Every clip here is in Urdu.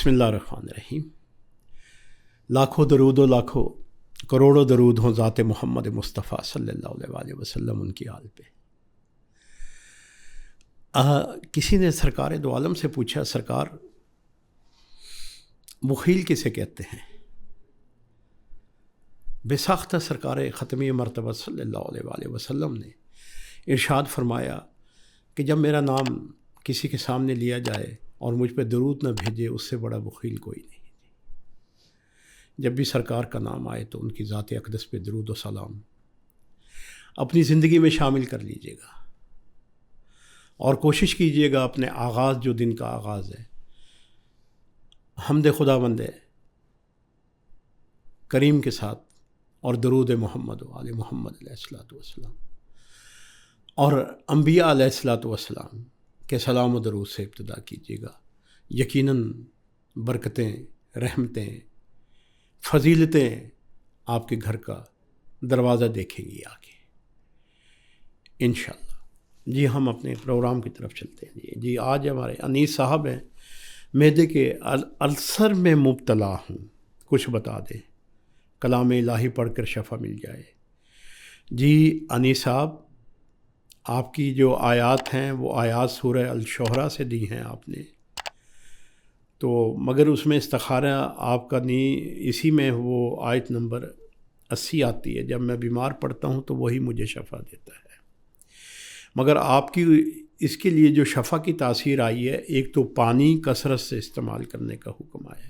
بسم اللہ الرحمن الرحیم۔ لاکھوں درود و لاکھوں کروڑوں درود ہوں ذات محمد مصطفیٰ صلی اللہ علیہ وسلم ان کی آل پہ۔ کسی نے سرکار دو عالم سے پوچھا، سرکار بخیل کسے کہتے ہیں؟ بے ساختہ سرکار ختمی مرتبہ صلی اللہ علیہ وسلم نے ارشاد فرمایا کہ جب میرا نام کسی کے سامنے لیا جائے اور مجھ پہ درود نہ بھیجے، اس سے بڑا بخیل کوئی نہیں۔ جب بھی سرکار کا نام آئے تو ان کی ذات اقدس پہ درود و سلام اپنی زندگی میں شامل کر لیجیے گا، اور کوشش کیجیے گا اپنے آغاز، جو دن کا آغاز ہے، حمد خداوند کریم کے ساتھ اور درود محمد و آل محمد علیہ الصلوۃ والسلام اور انبیاء علیہ الصلوۃ والسلام کے سلام و درود سے ابتدا کیجیے گا۔ یقیناً برکتیں، رحمتیں، فضیلتیں آپ کے گھر کا دروازہ دیکھیں گی آگے انشاءاللہ۔ جی ہم اپنے پروگرام کی طرف چلتے ہیں۔ جی آج ہمارے انیس صاحب ہیں، معدے کے السر میں مبتلا ہوں، کچھ بتا دیں، کلام الہی پڑھ کر شفا مل جائے۔ جی انیس صاحب، آپ کی جو آیات ہیں وہ آیات سورہ الشعراء سے دی ہیں آپ نے، تو مگر اس میں استخارہ آپ کا نہیں، اسی میں وہ آیت نمبر 80 آتی ہے، جب میں بیمار پڑتا ہوں تو وہی مجھے شفا دیتا ہے۔ مگر آپ کی اس کے لیے جو شفا کی تاثیر آئی ہے، ایک تو پانی کثرت سے استعمال کرنے کا حکم آیا ہے،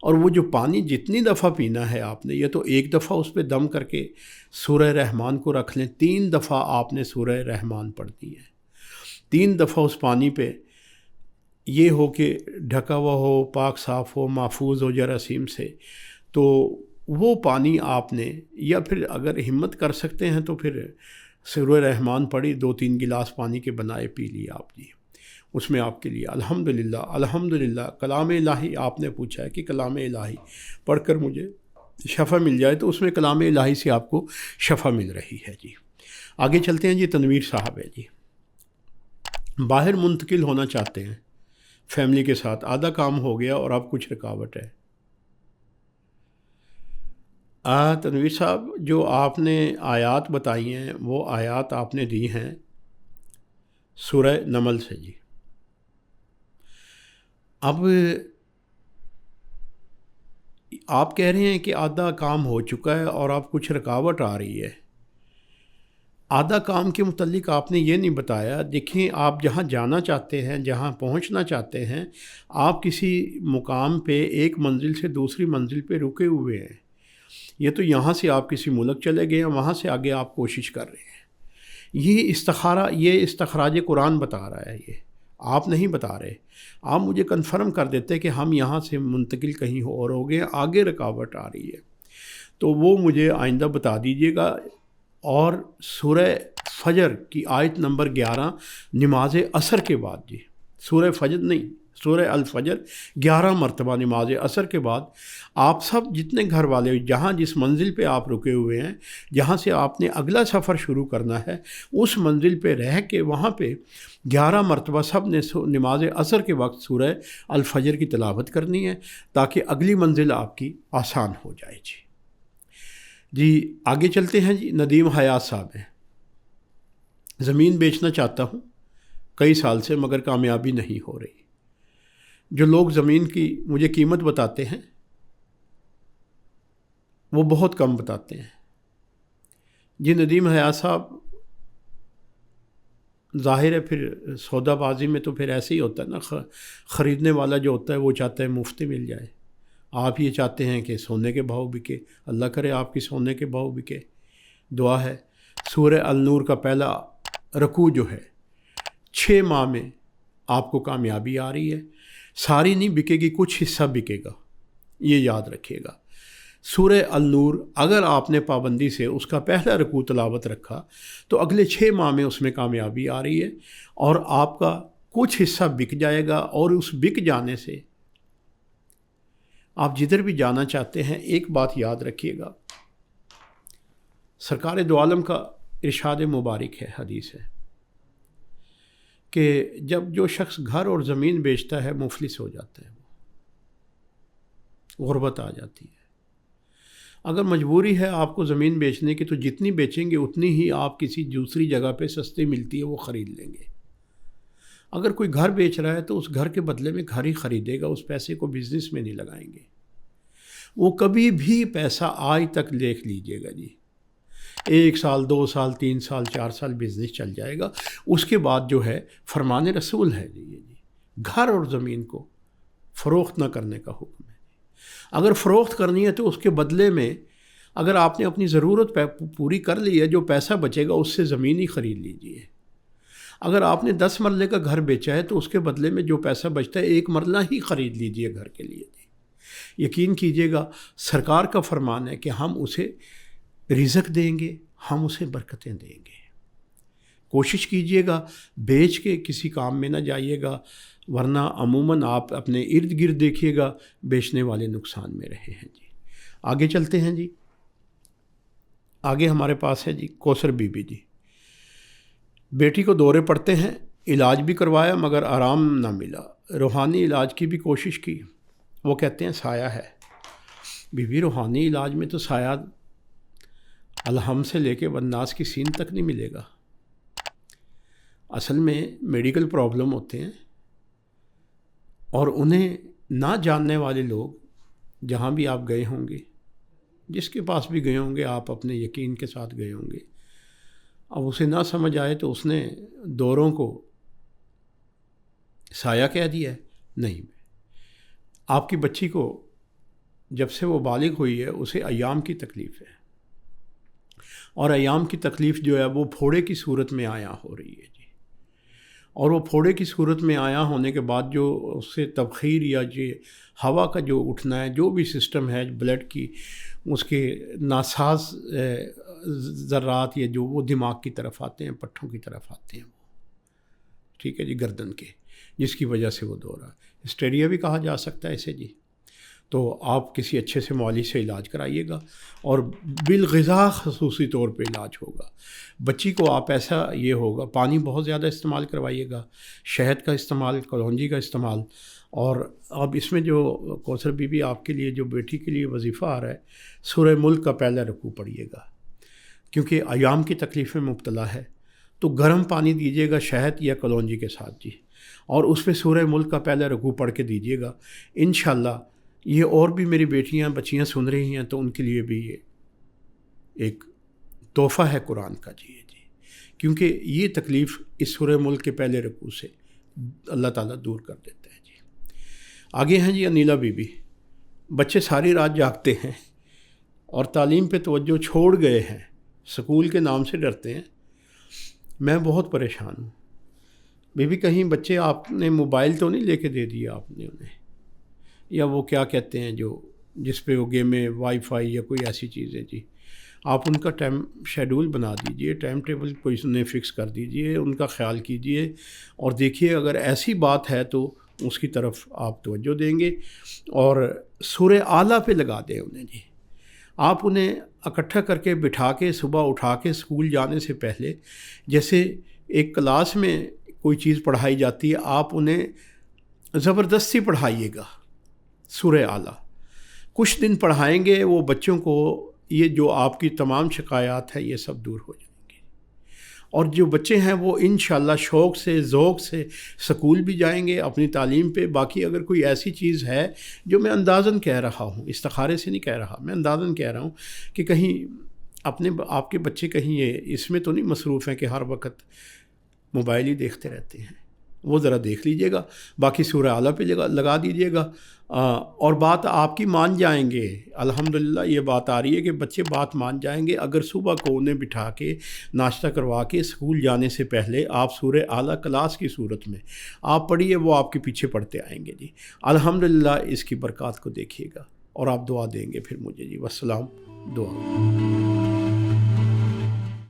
اور وہ جو پانی جتنی دفعہ پینا ہے آپ نے، یہ تو ایک دفعہ اس پہ دم کر کے سورہ رحمان کو رکھ لیں، 3 دفعہ آپ نے سورہ رحمان پڑھتی ہے، 3 دفعہ اس پانی پہ یہ ہو کہ ڈھکا ہوا ہو، پاک صاف ہو، محفوظ ہو جراثیم سے، تو وہ پانی آپ نے، یا پھر اگر ہمت کر سکتے ہیں تو پھر سورہ رحمان پڑھی، 2-3 گلاس پانی کے بنائے پی لیا آپ جی، اس میں آپ کے لیے الحمدللہ کلام الہی آپ نے پوچھا ہے کہ کلام الہی پڑھ کر مجھے شفا مل جائے، تو اس میں کلام الہی سے آپ کو شفا مل رہی ہے۔ جی آگے چلتے ہیں۔ جی تنویر صاحب ہے، جی باہر منتقل ہونا چاہتے ہیں فیملی کے ساتھ، آدھا کام ہو گیا اور اب کچھ رکاوٹ ہے۔ تنویر صاحب، جو آپ نے آیات بتائی ہیں وہ آیات آپ نے دی ہیں سورہ نمل سے۔ جی اب آپ کہہ رہے ہیں کہ آدھا کام ہو چکا ہے اور اب کچھ رکاوٹ آ رہی ہے۔ آدھا کام کے متعلق آپ نے یہ نہیں بتایا۔ دیکھیں، آپ جہاں جانا چاہتے ہیں، جہاں پہنچنا چاہتے ہیں، آپ کسی مقام پہ ایک منزل سے دوسری منزل پہ رکے ہوئے ہیں۔ یہ تو یہاں سے آپ کسی ملک چلے گئے ہیں، وہاں سے آگے آپ کوشش کر رہے ہیں۔ یہ استخراج قرآن بتا رہا ہے، یہ آپ نہیں بتا رہے۔ آپ مجھے کنفرم کر دیتے کہ ہم یہاں سے منتقل کہیں اور ہو گئے، آگے رکاوٹ آ رہی ہے، تو وہ مجھے آئندہ بتا دیجیے گا۔ اور سورہ فجر کی آیت نمبر 11 نماز عصر کے بعد، جی سورہ فجر نہیں، سورہ الفجر 11 مرتبہ نماز عصر کے بعد آپ سب جتنے گھر والے جہاں جس منزل پہ آپ رکے ہوئے ہیں، جہاں سے آپ نے اگلا سفر شروع کرنا ہے، اس منزل پہ رہ کے وہاں پہ 11 مرتبہ سب نے نماز عصر کے وقت سورہ الفجر کی تلاوت کرنی ہے، تاکہ اگلی منزل آپ کی آسان ہو جائے۔ جی آگے چلتے ہیں۔ جی ندیم حیات صاحب ہیں، زمین بیچنا چاہتا ہوں کئی سال سے، مگر کامیابی نہیں ہو رہی۔ جو لوگ زمین کی مجھے قیمت بتاتے ہیں وہ بہت کم بتاتے ہیں۔ جی ندیم حیات صاحب، ظاہر ہے پھر سودا بازی میں تو پھر ایسے ہی ہوتا ہے نا، خریدنے والا جو ہوتا ہے وہ چاہتا ہے مفت مل جائے، آپ یہ چاہتے ہیں کہ سونے کے بھاؤ بکے، اللہ کرے آپ کی سونے کے بھاؤ بکے۔ دعا ہے سورہ النور کا پہلا رکوع جو ہے، 6 ماہ میں آپ کو کامیابی آ رہی ہے، ساری نہیں بکے گی، کچھ حصہ بکے گا، یہ یاد رکھیے گا۔ سورہ النور اگر آپ نے پابندی سے اس کا پہلا رکوع تلاوت رکھا تو اگلے 6 ماہ میں اس میں کامیابی آ رہی ہے، اور آپ کا کچھ حصہ بک جائے گا، اور اس بک جانے سے آپ جدھر بھی جانا چاہتے ہیں، ایک بات یاد رکھیے گا، سرکار دو عالم کا ارشاد مبارک ہے، حدیث ہے کہ جب جو شخص گھر اور زمین بیچتا ہے مفلس ہو جاتا ہے، غربت آ جاتی ہے۔ اگر مجبوری ہے آپ کو زمین بیچنے کی تو جتنی بیچیں گے اتنی ہی آپ کسی دوسری جگہ پہ سستی ملتی ہے وہ خرید لیں گے۔ اگر کوئی گھر بیچ رہا ہے تو اس گھر کے بدلے میں گھر ہی خریدے گا، اس پیسے کو بزنس میں نہیں لگائیں گے۔ وہ کبھی بھی پیسہ آج تک دیکھ لیجئے گا جی، 1 سال 2 سال 3 سال 4 سال بزنس چل جائے گا، اس کے بعد جو ہے فرمان رسول ہے جی، گھر اور زمین کو فروخت نہ کرنے کا حکم ہے۔ اگر فروخت کرنی ہے تو اس کے بدلے میں اگر آپ نے اپنی ضرورت پوری کر لی ہے، جو پیسہ بچے گا اس سے زمین ہی خرید لیجئے۔ اگر آپ نے 10 مرلے کا گھر بیچا ہے تو اس کے بدلے میں جو پیسہ بچتا ہے 1 مرلہ ہی خرید لیجئے گھر کے لیے۔ یقین کیجئے گا سرکار کا فرمان ہے کہ ہم اسے رزق دیں گے، ہم اسے برکتیں دیں گے۔ کوشش کیجئے گا بیچ کے کسی کام میں نہ جائیے گا، ورنہ عموماً آپ اپنے ارد گرد دیکھیے گا بیچنے والے نقصان میں رہے ہیں جی۔ آگے چلتے ہیں جی، آگے ہمارے پاس ہے جی کوثر بی بی جی۔ بیٹی کو دورے پڑتے ہیں، علاج بھی کروایا مگر آرام نہ ملا، روحانی علاج کی بھی کوشش کی، وہ کہتے ہیں سایہ ہے۔ بی بی روحانی علاج میں تو سایہ الحم سے لے کے والناس کی سین تک نہیں ملے گا۔ اصل میں میڈیکل پرابلم ہوتے ہیں اور انہیں نہ جاننے والے لوگ جہاں بھی آپ گئے ہوں گے، جس کے پاس بھی گئے ہوں گے، آپ اپنے یقین کے ساتھ گئے ہوں گے، اب اسے نہ سمجھ آئے تو اس نے دوروں کو سایہ کہہ دیا ہے۔ نہیں، آپ کی بچی کو جب سے وہ بالغ ہوئی ہے اسے ایام کی تکلیف ہے، اور ایام کی تکلیف جو ہے وہ پھوڑے کی صورت میں آیا ہو رہی ہے جی، اور وہ پھوڑے کی صورت میں آیا ہونے کے بعد جو اس سے تبخیر یا جو ہوا کا جو اٹھنا ہے، جو بھی سسٹم ہے بلڈ کی، اس کے ناساز ذرات یا جو وہ دماغ کی طرف آتے ہیں، پٹھوں کی طرف آتے ہیں، وہ ٹھیک ہے جی، گردن کے، جس کی وجہ سے وہ دورہ ہسٹیریا بھی کہا جا سکتا ہے اسے جی۔ تو آپ کسی اچھے سے معالج سے علاج کرائیے گا، اور بالغذا خصوصی طور پہ علاج ہوگا۔ بچی کو آپ ایسا یہ ہوگا، پانی بہت زیادہ استعمال کروائیے گا، شہد کا استعمال، کلونجی کا استعمال، اور اب اس میں جو کوثر بی بی آپ کے لیے جو بیٹی کے لیے وظیفہ آ رہا ہے، سورہ ملک کا پہلا رکوع پڑھیے گا، کیونکہ ایام کی تکلیف میں مبتلا ہے، تو گرم پانی دیجیے گا شہد یا کلونجی کے ساتھ جی، اور اس پہ سورہ ملک کا پہلا رکوع پڑھ کے دیجیے گا انشاءاللہ۔ یہ اور بھی میری بیٹیاں بچیاں سن رہی ہیں تو ان کے لیے بھی یہ ایک تحفہ ہے قرآن کا جی، کیونکہ یہ تکلیف اس سورہ ملک کے پہلے رکوع سے اللہ تعالیٰ دور کر دیتا ہے جی۔ آگے ہیں جی انیلا بی بی۔ بچے ساری رات جاگتے ہیں اور تعلیم پہ توجہ چھوڑ گئے ہیں، سکول کے نام سے ڈرتے ہیں، میں بہت پریشان ہوں۔ بی بی کہیں بچے آپ نے موبائل تو نہیں لے کے دے دیا آپ نے انہیں، یا وہ کیا کہتے ہیں جو جس پہ وہ گیمیں، وائی فائی یا کوئی ایسی چیزیں جی، آپ ان کا ٹائم شیڈول بنا دیجئے، ٹائم ٹیبل کوئی انہیں فکس کر دیجئے، ان کا خیال کیجئے، اور دیکھیے اگر ایسی بات ہے تو اس کی طرف آپ توجہ دیں گے، اور سورہ اعلیٰ پہ لگا دیں انہیں جی۔ آپ انہیں اکٹھا کر کے بٹھا کے صبح اٹھا کے اسکول جانے سے پہلے، جیسے ایک کلاس میں کوئی چیز پڑھائی جاتی ہے، آپ انہیں زبردستی پڑھائیے گا سورہ اعلیٰ۔ کچھ دن پڑھائیں گے، وہ بچوں کو یہ جو آپ کی تمام شکایات ہے یہ سب دور ہو جائیں گے، اور جو بچے ہیں وہ انشاءاللہ شوق سے ذوق سے سکول بھی جائیں گے اپنی تعلیم پہ۔ باقی اگر کوئی ایسی چیز ہے جو میں اندازاً کہہ رہا ہوں، استخارے سے نہیں کہہ رہا، میں اندازاً کہہ رہا ہوں کہ کہیں آپ کے بچے کہیں یہ اس میں تو نہیں مصروف ہیں کہ ہر وقت موبائل ہی دیکھتے رہتے ہیں، وہ ذرا دیکھ لیجئے گا۔ باقی سورہ اعلیٰ پہ لگا دیجئے گا، اور بات آپ کی مان جائیں گے۔ الحمدللہ یہ بات آ رہی ہے کہ بچے بات مان جائیں گے اگر صبح کو انہیں بٹھا کے ناشتہ کروا کے اسکول جانے سے پہلے آپ سورہ اعلیٰ کلاس کی صورت میں آپ پڑھیے، وہ آپ کے پیچھے پڑھتے آئیں گے جی۔ الحمدللہ اس کی برکات کو دیکھیے گا، اور آپ دعا دیں گے پھر مجھے جی۔ والسلام، دعا۔